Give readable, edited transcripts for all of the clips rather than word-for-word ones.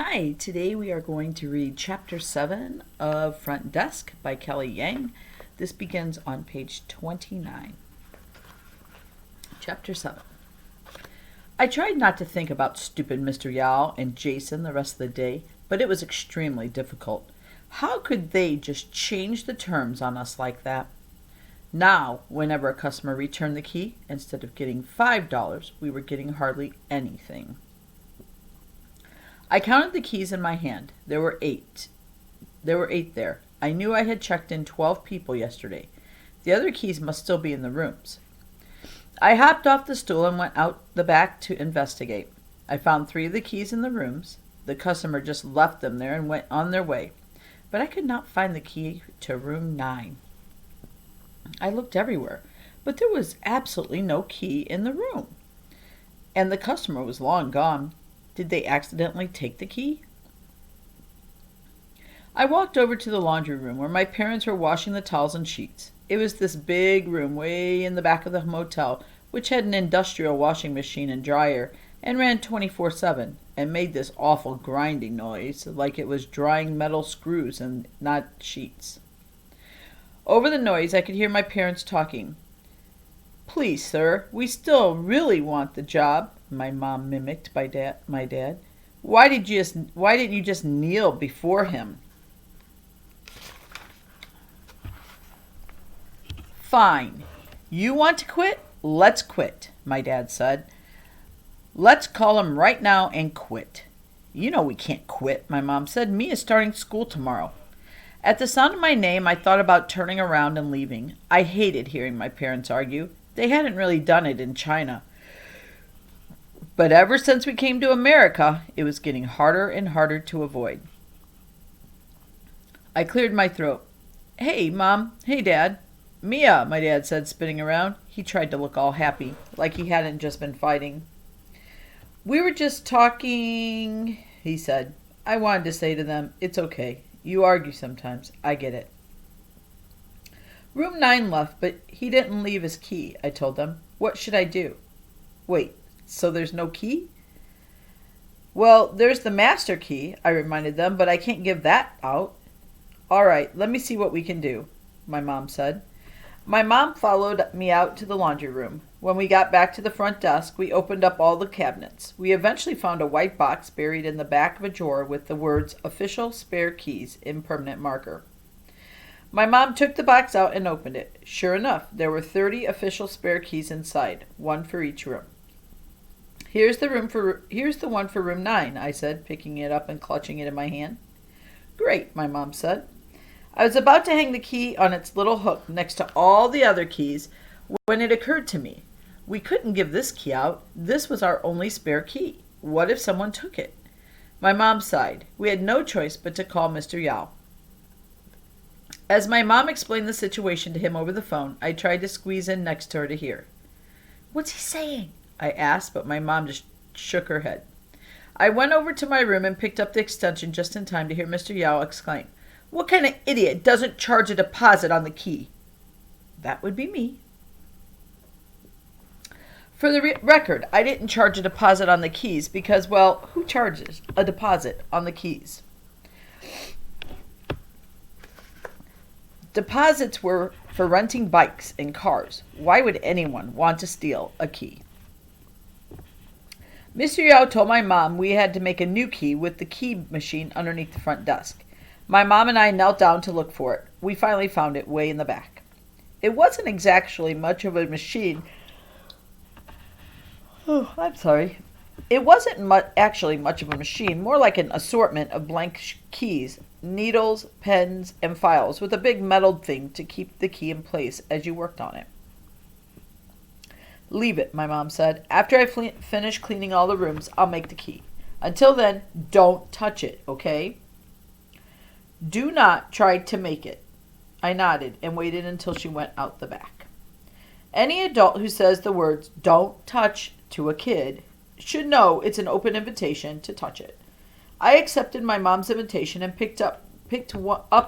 Hi, today we are going to read Chapter 7 of Front Desk by Kelly Yang. This begins on page 29. Chapter 7. I tried not to think about stupid Mr. Yao and Jason the rest of the day, but it was extremely difficult. How could they just change the terms on us like that? Now, whenever a customer returned the key, instead of getting $5, we were getting hardly anything. I counted the keys in my hand. There were 8. There were 8 there. I knew I had checked in 12 people yesterday. The other keys must still be in the rooms. I hopped off the stool and went out the back to investigate. I found 3 of the keys in the rooms. The customer just left them there and went on their way. But I could not find the key to room 9. I looked everywhere, but there was absolutely no key in the room. And the customer was long gone. Did they accidentally take the key? I walked over to the laundry room where my parents were washing the towels and sheets. It was this big room way in the back of the motel, which had an industrial washing machine and dryer and ran 24/7 and made this awful grinding noise like it was drying metal screws and not sheets. Over the noise, I could hear my parents talking. "Please, sir, we still really want the job," my mom mimicked my dad. Why didn't you just kneel before him?" "Fine. You want to quit? Let's quit," my dad said. "Let's call him right now and quit." "You know we can't quit," my mom said. "Mia's starting school tomorrow." At the sound of my name, I thought about turning around and leaving. I hated hearing my parents argue. They hadn't really done it in China. But ever since we came to America, it was getting harder and harder to avoid. I cleared my throat. "Hey, Mom. Hey, Dad." "Mia," my dad said, spinning around. He tried to look all happy, like he hadn't just been fighting. "We were just talking," he said. I wanted to say to them, "It's okay. You argue sometimes. I get it." "Room 9 left, but he didn't leave his key," I told them. "What should I do?" "Wait, so there's no key?" "Well, there's the master key," I reminded them, "but I can't give that out." "All right, let me see what we can do," my mom said. My mom followed me out to the laundry room. When we got back to the front desk, we opened up all the cabinets. We eventually found a white box buried in the back of a drawer with the words "Official Spare Keys" in permanent marker. My mom took the box out and opened it. Sure enough, there were 30 official spare keys inside, one for each room. Here's the one for room 9, I said, picking it up and clutching it in my hand. "Great," my mom said. I was about to hang the key on its little hook next to all the other keys when it occurred to me. We couldn't give this key out. This was our only spare key. What if someone took it? My mom sighed. We had no choice but to call Mr. Yao. As my mom explained the situation to him over the phone, I tried to squeeze in next to her to hear. "What's he saying?" I asked, but my mom just shook her head. I went over to my room and picked up the extension just in time to hear Mr. Yao exclaim, "What kind of idiot doesn't charge a deposit on the key?" That would be me. For the record, I didn't charge a deposit on the keys because, well, who charges a deposit on the keys? Deposits were for renting bikes and cars. Why would anyone want to steal a key? Mr. Yao told my mom we had to make a new key with the key machine underneath the front desk. My mom and I knelt down to look for it. We finally found it way in the back. It wasn't exactly much of a machine. Oh, I'm sorry. It wasn't actually much of a machine, more like an assortment of blank keys, needles, pens, and files with a big metal thing to keep the key in place as you worked on it. "Leave it," my mom said. "After I finish cleaning all the rooms, I'll make the key. Until then, don't touch it, okay? Do not try to make it." I nodded and waited until she went out the back. Any adult who says the words "don't touch" to a kid should know it's an open invitation to touch it. I accepted my mom's invitation and picked up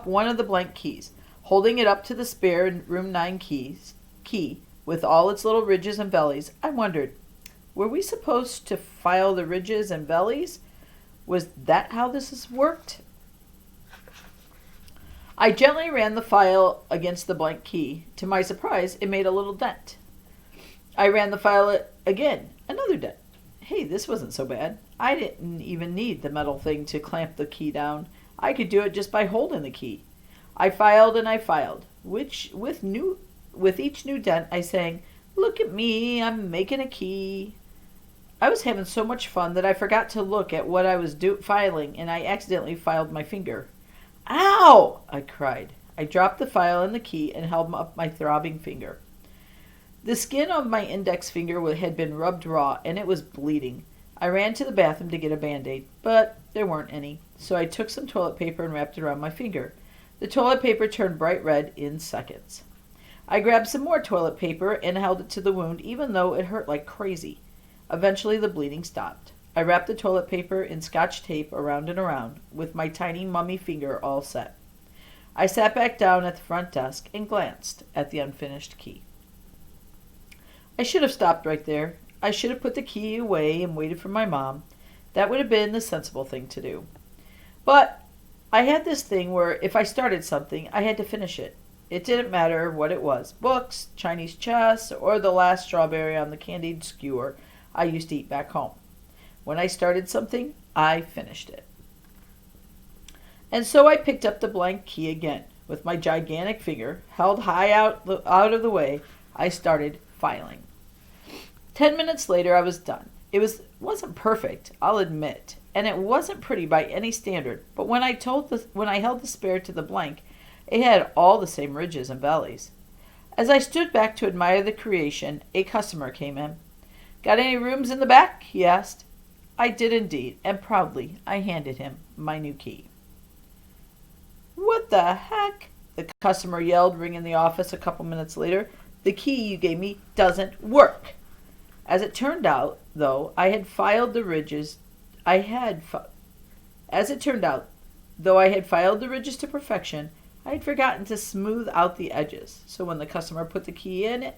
one of the blank keys, holding it up to the spare room 9 key with all its little ridges and vellies. I wondered, were we supposed to file the ridges and vellies? Was that how this worked? I gently ran the file against the blank key. To my surprise, it made a little dent. I ran the file again. Another dent. Hey, this wasn't so bad. I didn't even need the metal thing to clamp the key down. I could do it just by holding the key. I filed and I filed, which with each new dent I sang, "Look at me, I'm making a key." I was having so much fun that I forgot to look at what I was filing, and I accidentally filed my finger. "Ow!" I cried. I dropped the file and the key and held up my throbbing finger. The skin of my index finger had been rubbed raw, and it was bleeding. I ran to the bathroom to get a Band-Aid, but there weren't any, so I took some toilet paper and wrapped it around my finger. The toilet paper turned bright red in seconds. I grabbed some more toilet paper and held it to the wound, even though it hurt like crazy. Eventually the bleeding stopped. I wrapped the toilet paper in Scotch tape around and around, with my tiny mummy finger all set. I sat back down at the front desk and glanced at the unfinished key. I should have stopped right there. I should have put the key away and waited for my mom. That would have been the sensible thing to do. But I had this thing where if I started something, I had to finish it. It didn't matter what it was, books, Chinese chess, or the last strawberry on the candied skewer I used to eat back home. When I started something, I finished it. And so I picked up the blank key again. With my gigantic finger held high out of the way, I started filing. 10 minutes later, I was done. It wasn't perfect, I'll admit, and it wasn't pretty by any standard, but when I held the spare to the blank, it had all the same ridges and bellies. As I stood back to admire the creation, a customer came in. "Got any rooms in the back?" he asked. I did indeed, and proudly I handed him my new key. "What the heck?" the customer yelled, ringing the office a couple minutes later. "The key you gave me doesn't work." As it turned out, though I had filed the ridges to perfection, I had forgotten to smooth out the edges. So when the customer put the key in,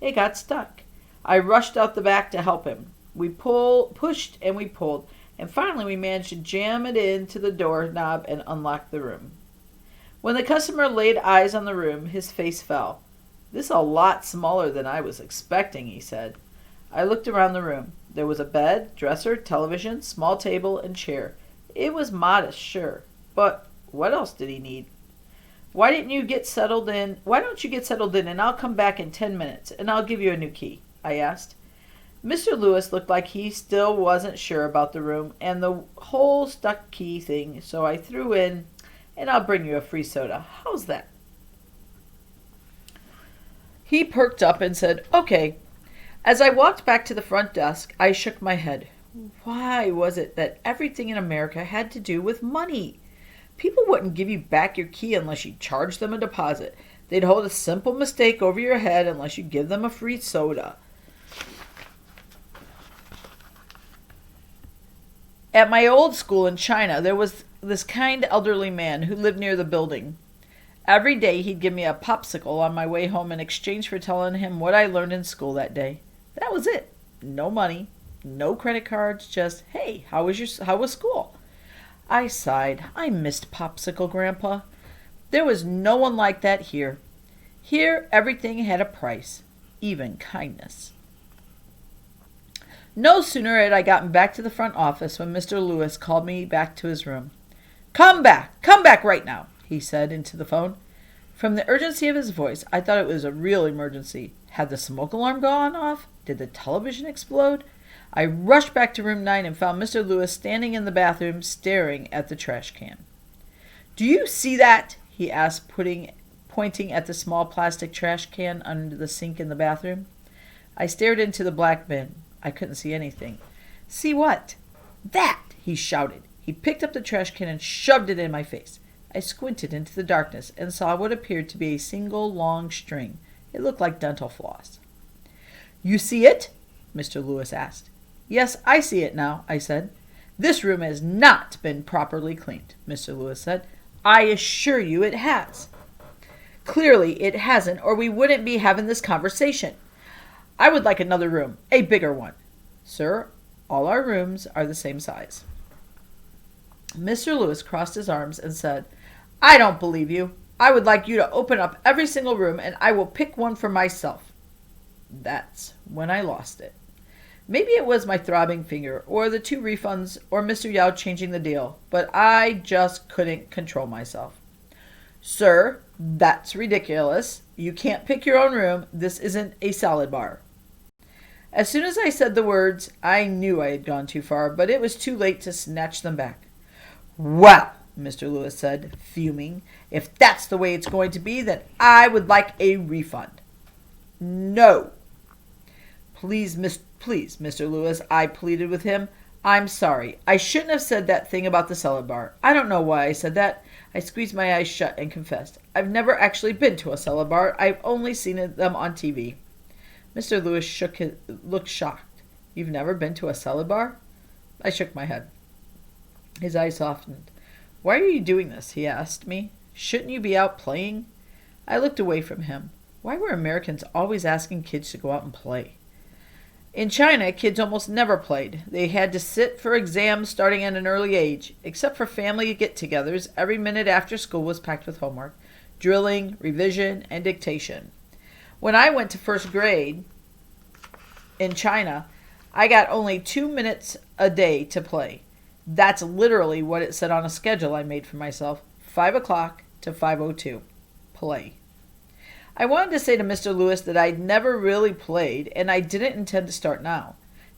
it got stuck. I rushed out the back to help him. We pushed and we pulled, and finally we managed to jam it into the doorknob and unlock the room. When the customer laid eyes on the room, his face fell. "This is a lot smaller than I was expecting," he said. I looked around the room. There was a bed, dresser, television, small table, and chair. It was modest, sure, but what else did he need? Why don't you get settled in and I'll come back in 10 minutes and I'll give you a new key?" I asked. Mr. Lewis looked like he still wasn't sure about the room and the whole stuck key thing, so I threw in, "And I'll bring you a free soda. How's that?" He perked up and said, "Okay." As I walked back to the front desk, I shook my head. Why was it that everything in America had to do with money? People wouldn't give you back your key unless you charged them a deposit. They'd hold a simple mistake over your head unless you give them a free soda. At my old school in China, there was this kind elderly man who lived near the building. Every day he'd give me a popsicle on my way home in exchange for telling him what I learned in school that day. That was it. No money, no credit cards, just, "Hey, how was school?" I sighed. I missed popsicle, Grandpa. There was no one like that here. Here, everything had a price, even kindness. No sooner had I gotten back to the front office when Mr. Lewis called me back to his room. Come back right now," he said into the phone. From the urgency of his voice, I thought it was a real emergency. Had the smoke alarm gone off? Did the television explode? I rushed back to room 9 and found Mr. Lewis standing in the bathroom staring at the trash can. "Do you see that?" he asked, pointing at the small plastic trash can under the sink in the bathroom. I stared into the black bin. I couldn't see anything. "See what?" "That!" he shouted. He picked up the trash can and shoved it in my face. I squinted into the darkness and saw what appeared to be a single long string. It looked like dental floss. "You see it?" Mr. Lewis asked. "Yes, I see it now," I said. "This room has not been properly cleaned," Mr. Lewis said. "I assure you it has." "Clearly it hasn't, or we wouldn't be having this conversation. I would like another room, a bigger one." "Sir, all our rooms are the same size." Mr. Lewis crossed his arms and said, "I don't believe you. I would like you to open up every single room, and I will pick one for myself." That's when I lost it. Maybe it was my throbbing finger, or the 2 refunds, or Mr. Yao changing the deal, but I just couldn't control myself. "Sir, that's ridiculous. You can't pick your own room. This isn't a salad bar." As soon as I said the words, I knew I had gone too far, but it was too late to snatch them back. "Well," Mr. Lewis said, fuming, "if that's the way it's going to be, then I would like a refund." "No." Please, Mr. Lewis," I pleaded with him. "I'm sorry. I shouldn't have said that thing about the salad bar. I don't know why I said that." I squeezed my eyes shut and confessed. "I've never actually been to a salad bar. I've only seen them on TV." Mr. Lewis looked shocked. "You've never been to a salad bar?" I shook my head. His eyes softened. "Why are you doing this?" he asked me. "Shouldn't you be out playing?" I looked away from him. Why were Americans always asking kids to go out and play? In China, kids almost never played. They had to sit for exams starting at an early age. Except for family get-togethers, every minute after school was packed with homework, drilling, revision, and dictation. When I went to first grade in China, I got only 2 minutes a day to play. That's literally what it said on a schedule I made for myself. 5 o'clock to 5:02. Play. I wanted to say to Mr. Lewis that I'd never really played, and I didn't intend to start now.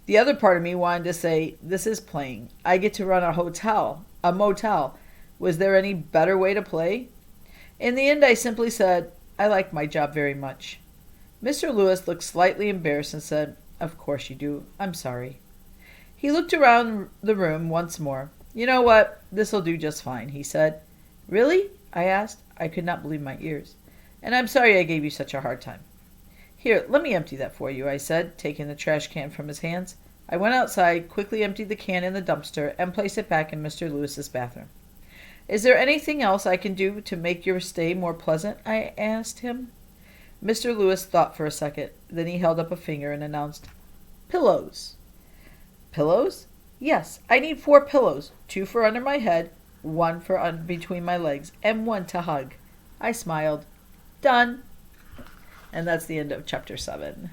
The other part of me wanted to say, this is playing. I get to run a motel. Was there any better way to play? In the end, I simply said, I like my job very much. Mr. Lewis looked slightly embarrassed and said, "Of course you do. I'm sorry." He looked around the room once more. "You know what? This'll do just fine," he said. "Really?" I asked. I could not believe my ears. "And I'm sorry I gave you such a hard time." "Here, let me empty that for you," I said, taking the trash can from his hands. I went outside, quickly emptied the can in the dumpster, and placed it back in Mr. Lewis's bathroom. "Is there anything else I can do to make your stay more pleasant?" I asked him. Mr. Lewis thought for a second. Then he held up a finger and announced, "Pillows." "Pillows?" "Yes, I need 4 pillows. 2 for under my head, 1 for between my legs, and 1 to hug." I smiled. "Done." And that's the end of chapter 7.